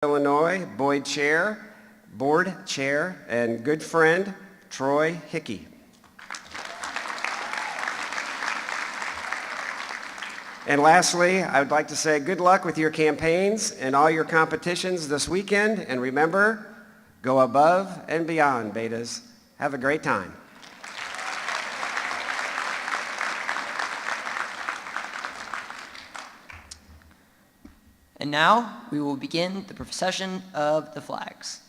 Illinois Board Chair, and good friend, Troy Hickey. And lastly, I would like to say good luck with your campaigns and all your competitions this weekend. And remember, go above and beyond, Betas. Have a great time. And now we will begin the procession of the flags.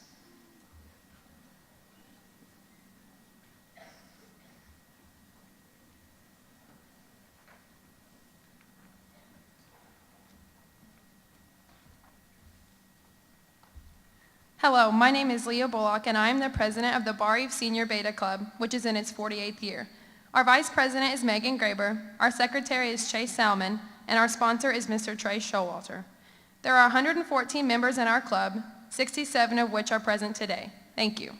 Hello, my name is Leah Bullock, and I am the president of the Bar Eve Senior Beta Club, which is in its 48th year. Our vice president is Megan Graber, our secretary is Chase Salmon, and our sponsor is Mr. Trey Showalter. There are 114 members in our club, 67 of which are present today. Thank you.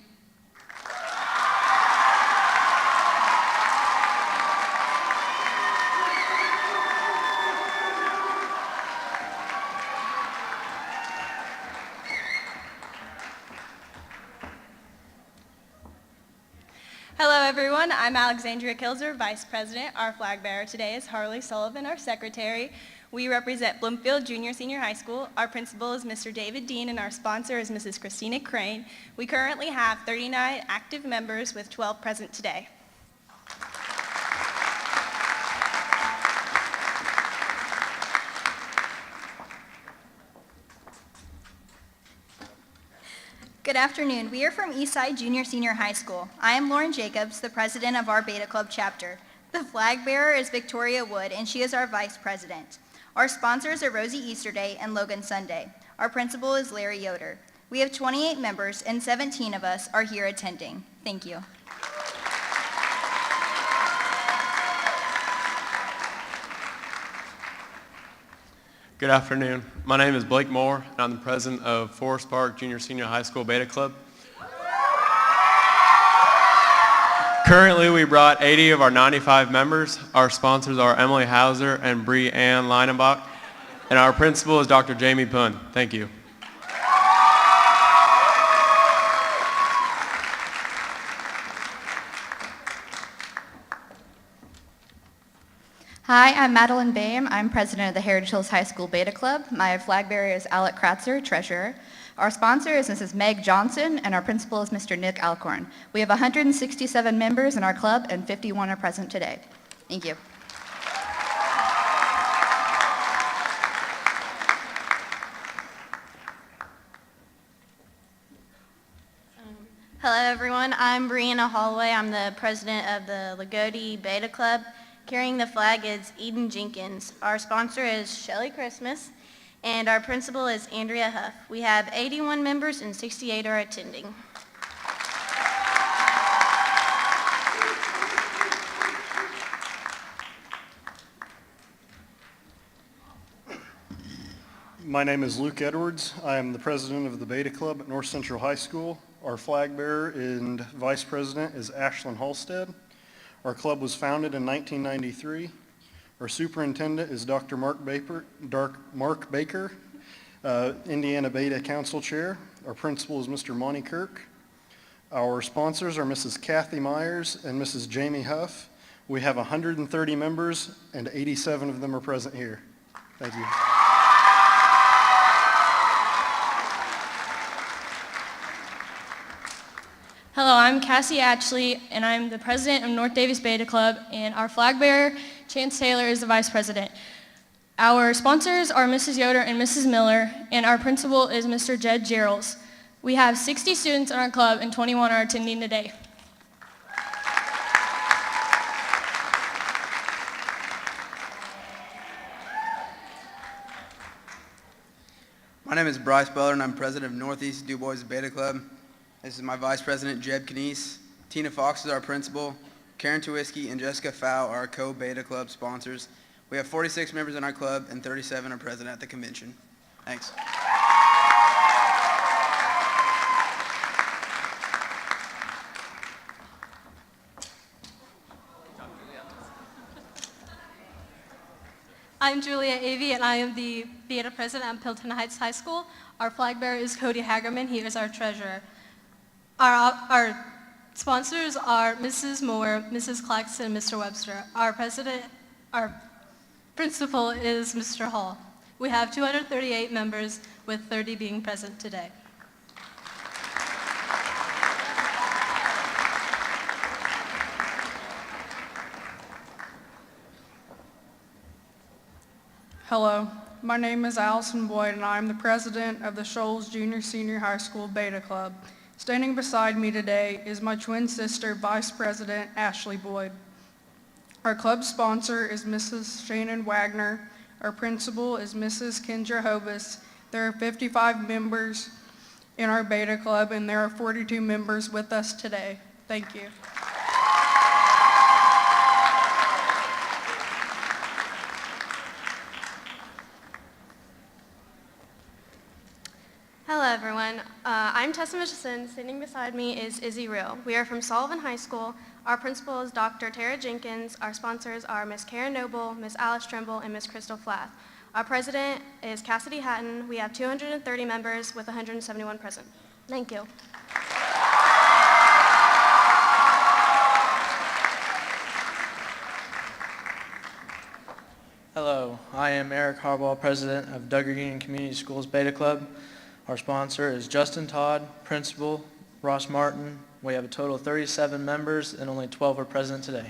Hello everyone, I'm Alexandria Kilzer, Vice President. Our flag bearer today is Harley Sullivan, our Secretary. We represent Bloomfield Junior Senior High School. Our principal is Mr. David Dean and our sponsor is Mrs. Christina Crane. We currently have 39 active members with 12 present today. Good afternoon. We are from Eastside Junior Senior High School. I am Lauren Jacobs, the president of our Beta Club chapter. The flag bearer is Victoria Wood, and she is our vice president. Our sponsors are Rosie Easterday and Logan Sunday. Our principal is Larry Yoder. We have 28 members, and 17 of us are here attending. Thank you. Good afternoon. My name is Blake Moore, and I'm the president of Forest Park Junior Senior High School Beta Club. Currently, we brought 80 of our 95 members. Our sponsors are Emily Hauser and Bree Ann Leinenbach, and our principal is Dr. Jamie Pun. Thank you. Hi, I'm Madeline Boehm. I'm president of the Heritage Hills High School Beta Club. My flag bearer is Alec Kratzer, treasurer. Our sponsor is Mrs. Meg Johnson, and our principal is Mr. Nick Alcorn. We have 167 members in our club, and 51 are present today. Thank you. Hello everyone, I'm Brianna Holloway. I'm the president of the Lagodi Beta Club. Carrying the flag is Eden Jenkins. Our sponsor is Shelly Christmas, and our principal is Andrea Huff. We have 81 members and 68 are attending. My name is Luke Edwards. I am the president of the Beta Club at North Central High School. Our flag bearer and vice president is Ashlyn Halstead. Our club was founded in 1993. Our superintendent is Dr. Mark Baker, Indiana Beta Council Chair. Our principal is Mr. Monty Kirk. Our sponsors are Mrs. Kathy Myers and Mrs. Jamie Huff. We have 130 members and 87 of them are present here. Thank you. Hello, I'm Cassie Atchley, and I'm the president of North Davis Beta Club, and our flag bearer, Chance Taylor, is the vice president. Our sponsors are Mrs. Yoder and Mrs. Miller, and our principal is Mr. Jed Geralds. We have 60 students in our club, and 21 are attending today. My name is Bryce Beller, and I'm president of Northeast Du Bois Beta Club. This is my vice president, Jeb Canese. Tina Fox is our principal. Karen Tuwiski and Jessica Fow are our co-Beta Club sponsors. We have 46 members in our club and 37 are present at the convention. Thanks. I'm Julia Avey, and I am the Beta President at Pilton Heights High School. Our flag bearer is Cody Hagerman. He is our treasurer. Our sponsors are Mrs. Moore, Mrs. Claxton, and Mr. Webster. Our principal is Mr. Hall. We have 238 members, with 30 being present today. Hello, my name is Allison Boyd, and I am the president of the Shoals Junior-Senior High School Beta Club. Standing beside me today is my twin sister, Vice President Ashley Boyd. Our club sponsor is Mrs. Shannon Wagner. Our principal is Mrs. Kendra Hovis. There are 55 members in our Beta Club, and there are 42 members with us today. Thank you. Hello, everyone. I'm Tessa Mitchison. Sitting beside me is Izzy Real. We are from Sullivan High School. Our principal is Dr. Tara Jenkins. Our sponsors are Miss Karen Noble, Miss Alice Trimble, and Miss Crystal Flath. Our president is Cassidy Hatton. We have 230 members with 171 present. Thank you. Hello, I am Eric Harbaugh, president of Duggar Union Community Schools Beta Club. Our sponsor is Justin Todd, principal, Ross Martin. We have a total of 37 members and only 12 are present today.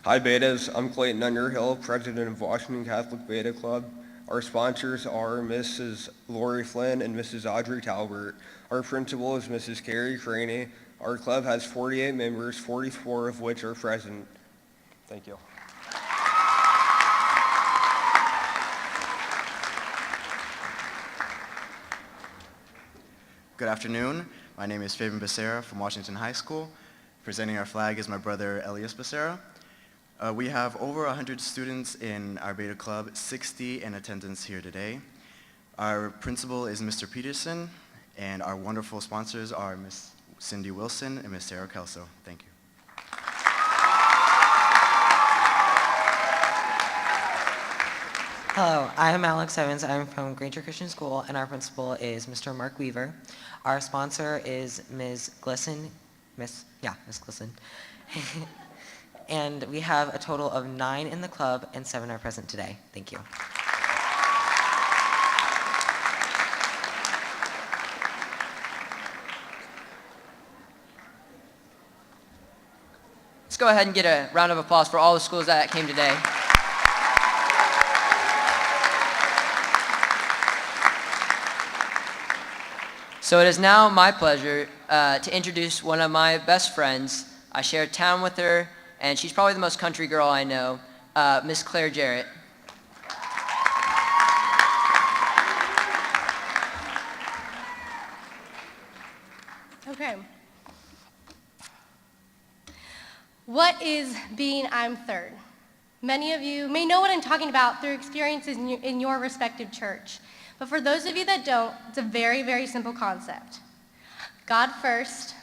Hi Betas, I'm Clayton Underhill, president of Washington Catholic Beta Club. Our sponsors are Mrs. Lori Flynn and Mrs. Audrey Talbert. Our principal is Mrs. Carrie Craney. Our club has 48 members, 44 of which are present. Thank you. Good afternoon. My name is Fabian Becerra from Washington High School. Presenting our flag is my brother Elias Becerra. We have over 100 students in our Beta Club, 60 in attendance here today. Our principal is Mr. Peterson, and our wonderful sponsors are Miss Cindy Wilson and Miss Sarah Kelso. Thank you. Hello, I'm Alex Evans. I'm from Granger Christian School, and our principal is Mr. Mark Weaver. Our sponsor is Ms. Glisson. Miss Glisson. And we have a total of 9 in the club, and 7 are present today. Thank you. Let's go ahead and get a round of applause for all the schools that came today. So it is now my pleasure to introduce one of my best friends. I share town with her, and she's probably the most country girl I know, Miss Claire Jarrett. Okay. What is being I'm third? Many of you may know what I'm talking about through experiences in your respective church. But for those of you that don't, it's a very, very simple concept. God first,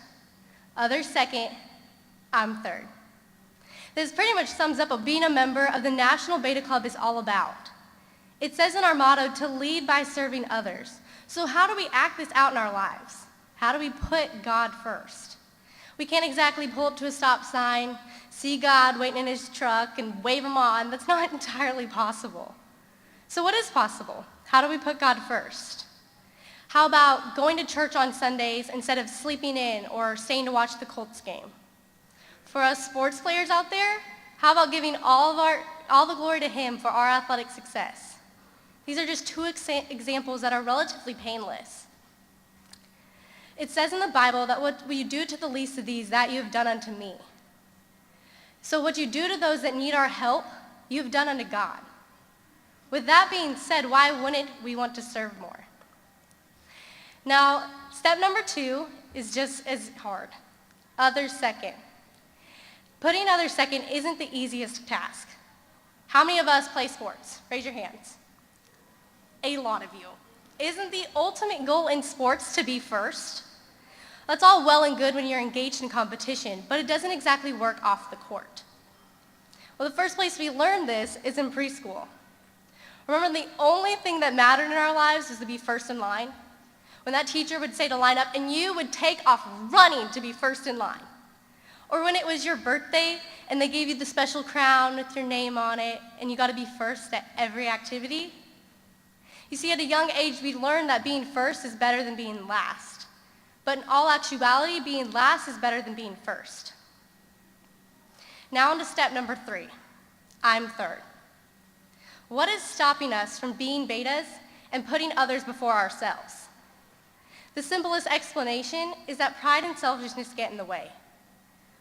others second, I'm third. This pretty much sums up what being a member of the National Beta Club is all about. It says in our motto to lead by serving others. So how do we act this out in our lives? How do we put God first? We can't exactly pull up to a stop sign, see God waiting in his truck, and wave him on. That's not entirely possible. So what is possible? How do we put God first? How about going to church on Sundays instead of sleeping in or staying to watch the Colts game? For us sports players out there, how about giving all the glory to him for our athletic success? These are just 2 examples that are relatively painless. It says in the Bible that what you do to the least of these, that you have done unto me. So what you do to those that need our help, you have done unto God. With that being said, why wouldn't we want to serve more? Now, step number 2 is just as hard. Others second. Putting others second isn't the easiest task. How many of us play sports? Raise your hands. A lot of you. Isn't the ultimate goal in sports to be first? That's all well and good when you're engaged in competition, but it doesn't exactly work off the court. Well, the first place we learned this is in preschool. Remember, the only thing that mattered in our lives was to be first in line. When that teacher would say to line up, and you would take off running to be first in line. Or when it was your birthday, and they gave you the special crown with your name on it, and you got to be first at every activity. You see, at a young age, we learned that being first is better than being last. But in all actuality, being last is better than being first. Now on to step number 3. I'm third. What is stopping us from being betas and putting others before ourselves? The simplest explanation is that pride and selfishness get in the way.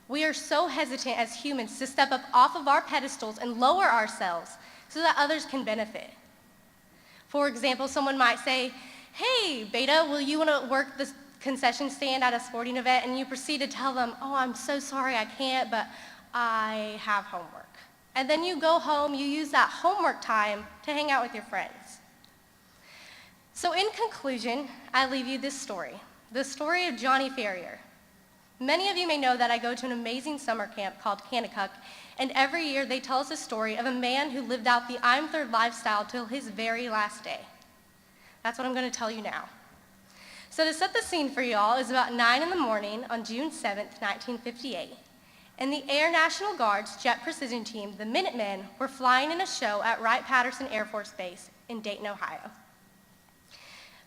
We are so hesitant as humans to step up off of our pedestals and lower ourselves so that others can benefit. For example, someone might say, hey, beta, will you want to work the concession stand at a sporting event? And you proceed to tell them, oh, I'm so sorry I can't, but I have homework. And then you go home, you use that homework time to hang out with your friends. So in conclusion, I leave you this story, the story of Johnny Ferrier. Many of you may know that I go to an amazing summer camp called Kanakuk, and every year they tell us a story of a man who lived out the I'm third lifestyle till his very last day. That's what I'm going to tell you now. So to set the scene for y'all, it was about 9 in the morning on June 7th, 1958, and the Air National Guard's Jet Precision Team, the Minutemen, were flying in a show at Wright-Patterson Air Force Base in Dayton, Ohio.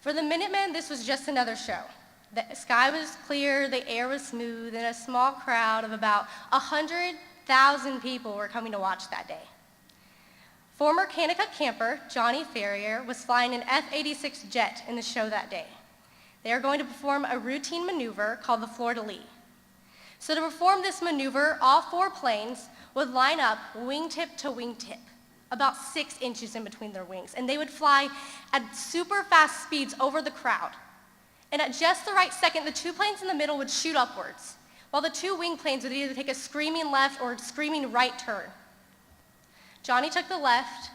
For the Minutemen, this was just another show. The sky was clear, the air was smooth, and a small crowd of about 100,000 people were coming to watch that day. Former Kanakuk camper Johnny Ferrier was flying an F-86 jet in the show that day. They are going to perform a routine maneuver called the fleur-de-lis. So to perform this maneuver, all 4 planes would line up wingtip to wingtip, about 6 inches in between their wings, and they would fly at super fast speeds over the crowd. And at just the right second, the 2 planes in the middle would shoot upwards, while the 2 wing planes would either take a screaming left or a screaming right turn. Johnny took the left,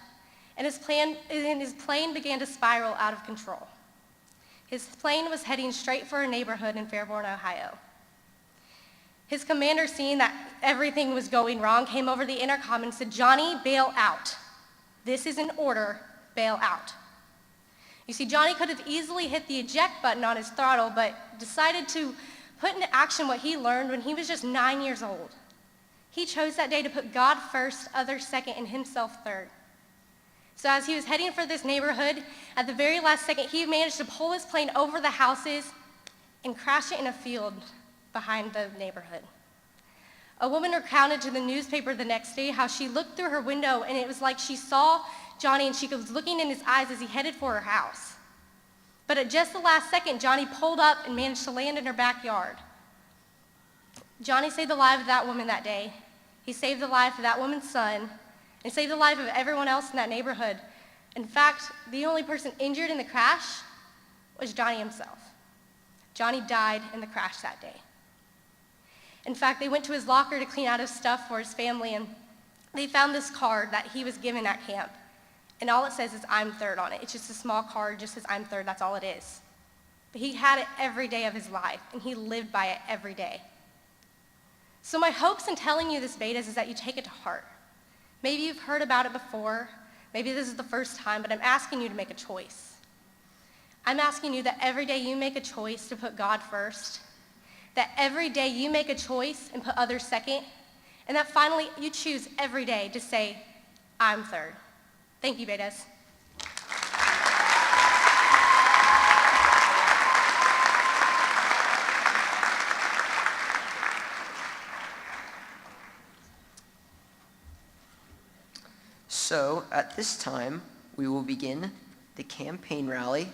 and his plane began to spiral out of control. His plane was heading straight for a neighborhood in Fairborn, Ohio. His commander, seeing that everything was going wrong, came over the intercom and said, Johnny, bail out. This is an order, bail out. You see, Johnny could have easily hit the eject button on his throttle, but decided to put into action what he learned when he was just 9 years old. He chose that day to put God first, others second, and himself third. So as he was heading for this neighborhood, at the very last second, he managed to pull his plane over the houses and crash it in a field behind the neighborhood. A woman recounted to the newspaper the next day how she looked through her window, and it was like she saw Johnny and she was looking in his eyes as he headed for her house. But at just the last second, Johnny pulled up and managed to land in her backyard. Johnny saved the life of that woman that day. He saved the life of that woman's son and saved the life of everyone else in that neighborhood. In fact, the only person injured in the crash was Johnny himself. Johnny died in the crash that day. In fact, they went to his locker to clean out his stuff for his family, and they found this card that he was given at camp. And all it says is, I'm third on it. It's just a small card, just says, I'm third, that's all it is. But he had it every day of his life, and he lived by it every day. So my hopes in telling you this, betas, is that you take it to heart. Maybe you've heard about it before, maybe this is the first time, but I'm asking you to make a choice. I'm asking you that every day you make a choice to put God first, that every day you make a choice and put others second, and that finally you choose every day to say, I'm third. Thank you, betas. So at this time, we will begin the campaign rally.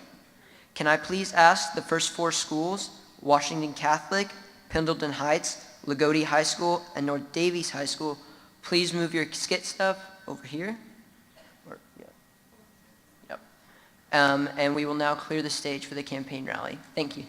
Can I please ask the first 4 schools, Washington Catholic, Pendleton Heights, Lagodi High School, and North Davies High School, please move your skit stuff over here. Yep. And we will now clear the stage for the campaign rally. Thank you.